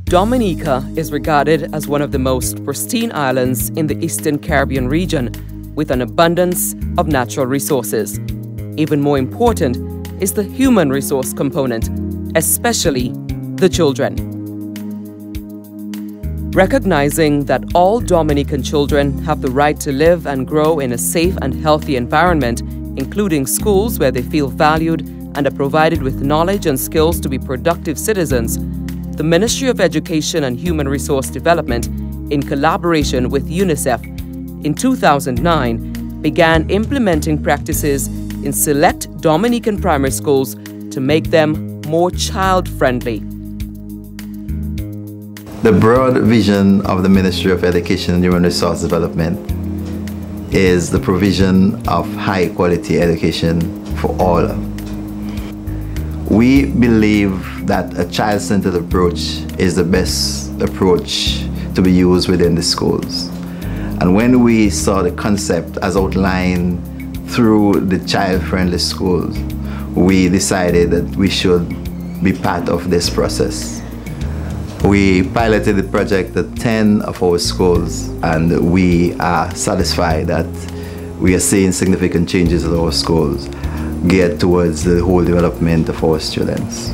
Dominica is regarded as one of the most pristine islands in the Eastern Caribbean region, with an abundance of natural resources. Even more important is the human resource component, especially the children. Recognizing that all Dominican children have the right to live and grow in a safe and healthy environment, including schools where they feel valued and are provided with knowledge and skills to be productive citizens, the Ministry of Education and Human Resource Development, in collaboration with UNICEF, in 2009 began implementing practices in select Dominican primary schools to make them more child-friendly. The broad vision of the Ministry of Education and Human Resource Development is the provision of high-quality education for all. We believe that a child-centered approach is the best approach to be used within the schools. And when we saw the concept as outlined through the child-friendly schools, we decided that we should be part of this process. We piloted the project at 10 of our schools, and we are satisfied that we are seeing significant changes at our schools geared towards the whole development of our students.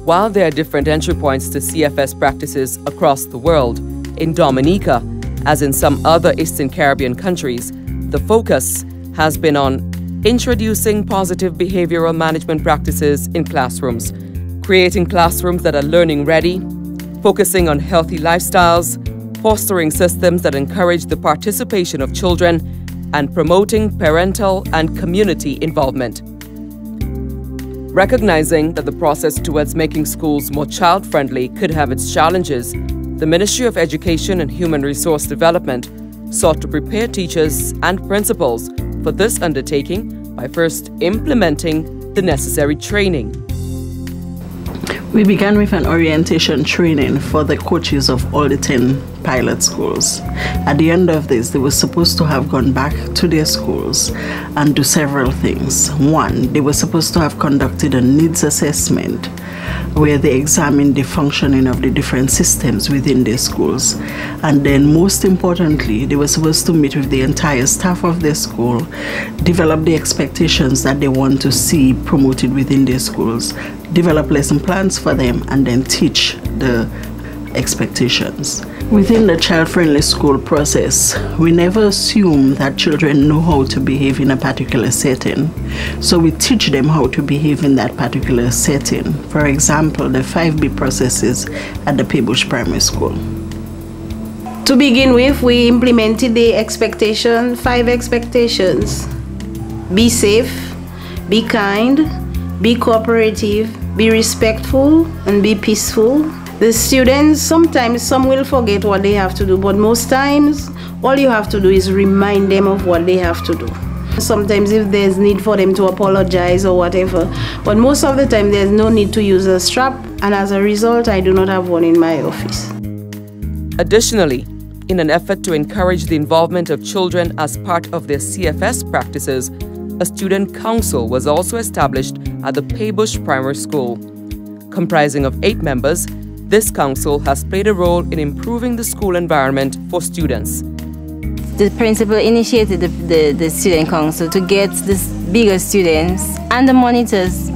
While there are different entry points to CFS practices across the world, in Dominica, as in some other Eastern Caribbean countries, the focus has been on introducing positive behavioral management practices in classrooms, creating classrooms that are learning ready, focusing on healthy lifestyles, fostering systems that encourage the participation of children, and promoting parental and community involvement. Recognizing that the process towards making schools more child-friendly could have its challenges, the Ministry of Education and Human Resource Development sought to prepare teachers and principals for this undertaking by first implementing the necessary training. We began with an orientation training for the coaches of all the 10 pilot schools. At the end of this, they were supposed to have gone back to their schools and do several things. One, they were supposed to have conducted a needs assessment where they examined the functioning of the different systems within their schools. And then most importantly, they were supposed to meet with the entire staff of their school, develop the expectations that they want to see promoted within their schools, develop lesson plans for them, and then teach the expectations. Within the child-friendly school process, we never assume that children know how to behave in a particular setting. So we teach them how to behave in that particular setting. For example, the 5B processes at the Paybush Primary School. To begin with, we implemented the 5 expectations. Be safe, be kind, be cooperative, be respectful, and be peaceful. The students, sometimes some will forget what they have to do, but most times, all you have to do is remind them of what they have to do. Sometimes if there's need for them to apologize or whatever, but most of the time there's no need to use a strap, and as a result, I do not have one in my office. Additionally, in an effort to encourage the involvement of children as part of their CFS practices, a student council was also established at the Paybush Primary School. Comprising of 8 members, this council has played a role in improving the school environment for students. The principal initiated the student council to get the bigger students and the monitors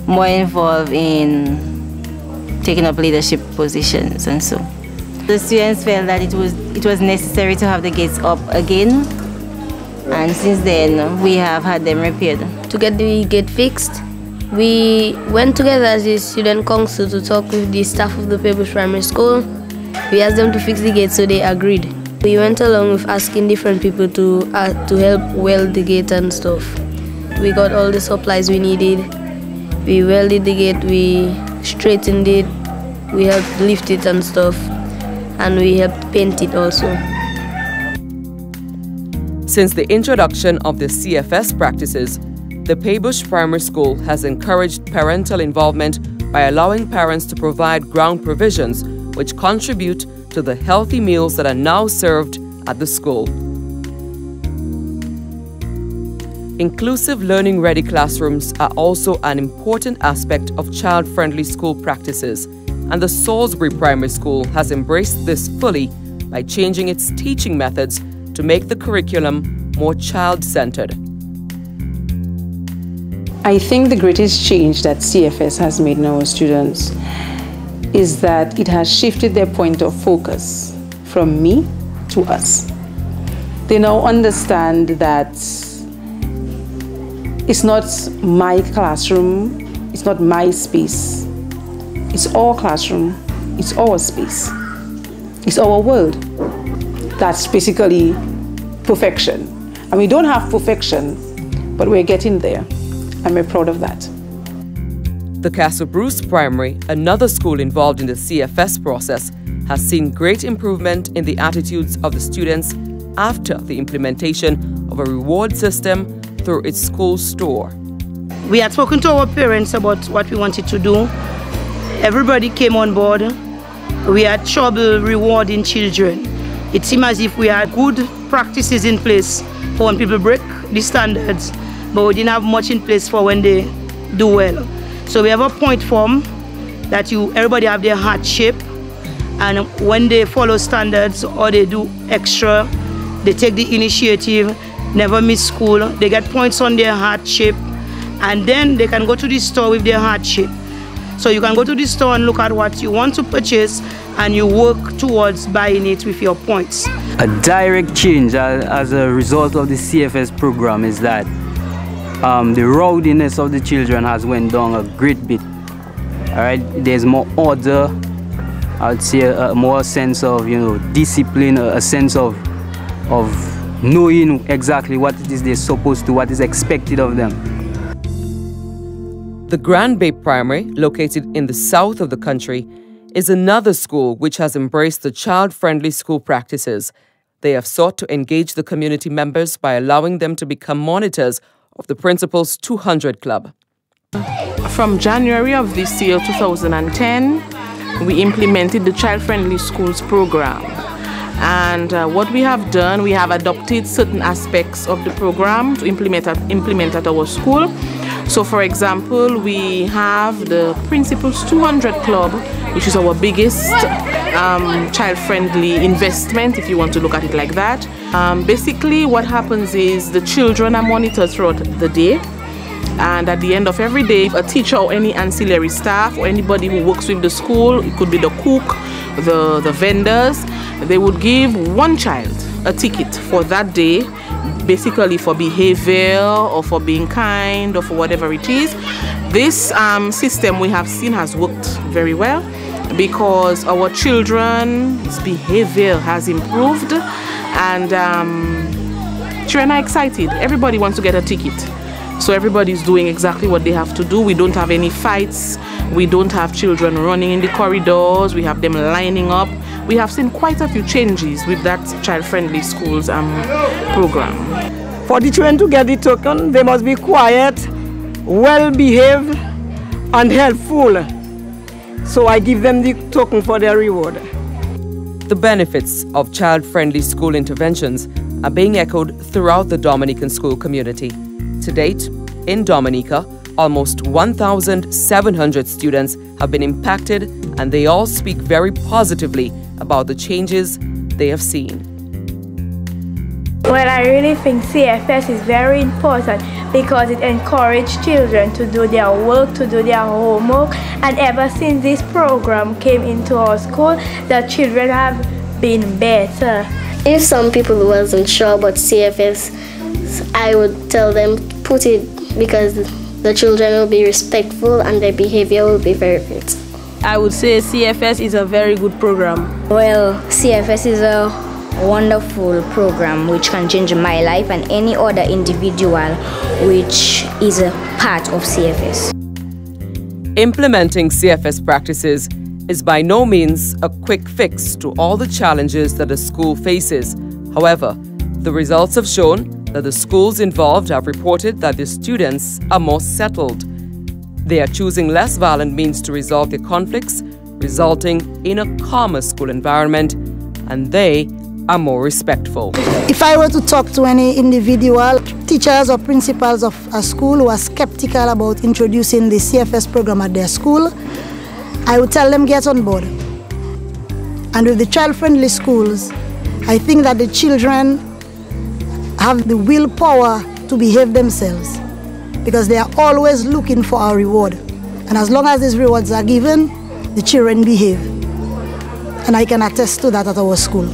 more involved in taking up leadership positions and so. The students felt that it was necessary to have the gates up again, and since then we have had them repaired. To get the gate fixed, we went together as a student council to talk with the staff of the Paybush Primary School. We asked them to fix the gate, so they agreed. We went along with asking different people to help weld the gate and stuff. We got all the supplies we needed. We welded the gate, we straightened it, we helped lift it and stuff, and we helped paint it also. Since the introduction of the CFS practices, the Paybush Primary School has encouraged parental involvement by allowing parents to provide ground provisions which contribute to the healthy meals that are now served at the school. Inclusive learning-ready classrooms are also an important aspect of child-friendly school practices, and the Salisbury Primary School has embraced this fully by changing its teaching methods to make the curriculum more child-centered. I think the greatest change that CFS has made in our students is that it has shifted their point of focus from me to us. They now understand that it's not my classroom, it's not my space. It's our classroom, it's our space. It's our world. That's basically perfection. And we don't have perfection, but we're getting there. And we're proud of that. The Castle Bruce Primary, another school involved in the CFS process, has seen great improvement in the attitudes of the students after the implementation of a reward system through its school store. We had spoken to our parents about what we wanted to do. Everybody came on board. We had trouble rewarding children. It seemed as if we had good practices in place for when people break the standards, but we didn't have much in place for when they do well. So we have a point form that everybody have their heart shape, and when they follow standards or they do extra, they take the initiative, never miss school, they get points on their heart shape, and then they can go to the store with their heart shape. So you can go to the store and look at what you want to purchase, and you work towards buying it with your points. A direct change as a result of the CFS program is that the rowdiness of the children has went down a great bit. All right, there's more order. I would say a more sense of discipline, a sense of knowing exactly what it is they're supposed to, what is expected of them. The Grand Bay Primary, located in the south of the country, is another school which has embraced the child-friendly school practices. They have sought to engage the community members by allowing them to become monitors of the Principal's 200 Club. From January of this year, 2010, we implemented the Child-Friendly Schools program. And what we have done, we have adopted certain aspects of the program to implement at our school. So for example, we have the Principal's 200 Club, which is our biggest child-friendly investment, if you want to look at it like that. Basically, what happens is the children are monitored throughout the day. And at the end of every day, a teacher or any ancillary staff or anybody who works with the school, it could be the cook, the vendors, they would give one child a ticket for that day, basically for behavior or for being kind or for whatever it is. This system we have seen has worked very well because our children's behavior has improved, and children are excited. Everybody wants to get a ticket. So everybody's doing exactly what they have to do. We don't have any fights. We don't have children running in the corridors. We have them lining up. We have seen quite a few changes with that child-friendly schools program. For the children to get the token, they must be quiet, well-behaved, and helpful. So I give them the token for their reward. The benefits of child-friendly school interventions are being echoed throughout the Dominican school community. To date, in Dominica, almost 1,700 students have been impacted, and they all speak very positively about the changes they have seen. Well, I really think CFS is very important because it encourages children to do their work, to do their homework, and ever since this program came into our school, the children have been better. If some people wasn't sure about CFS, I would tell them put it because the children will be respectful and their behavior will be very good. I would say CFS is a very good program. Well, CFS is a wonderful program which can change my life and any other individual which is a part of CFS. Implementing CFS practices is by no means a quick fix to all the challenges that a school faces. However, the results have shown that the schools involved have reported that their students are more settled. They are choosing less violent means to resolve their conflicts, resulting in a calmer school environment, and they are more respectful. If I were to talk to any individual, teachers or principals of a school who are skeptical about introducing the CFS program at their school, I would tell them get on board. And with the child-friendly schools, I think that the children have the willpower to behave themselves because they are always looking for a reward. And as long as these rewards are given, the children behave. And I can attest to that at our school.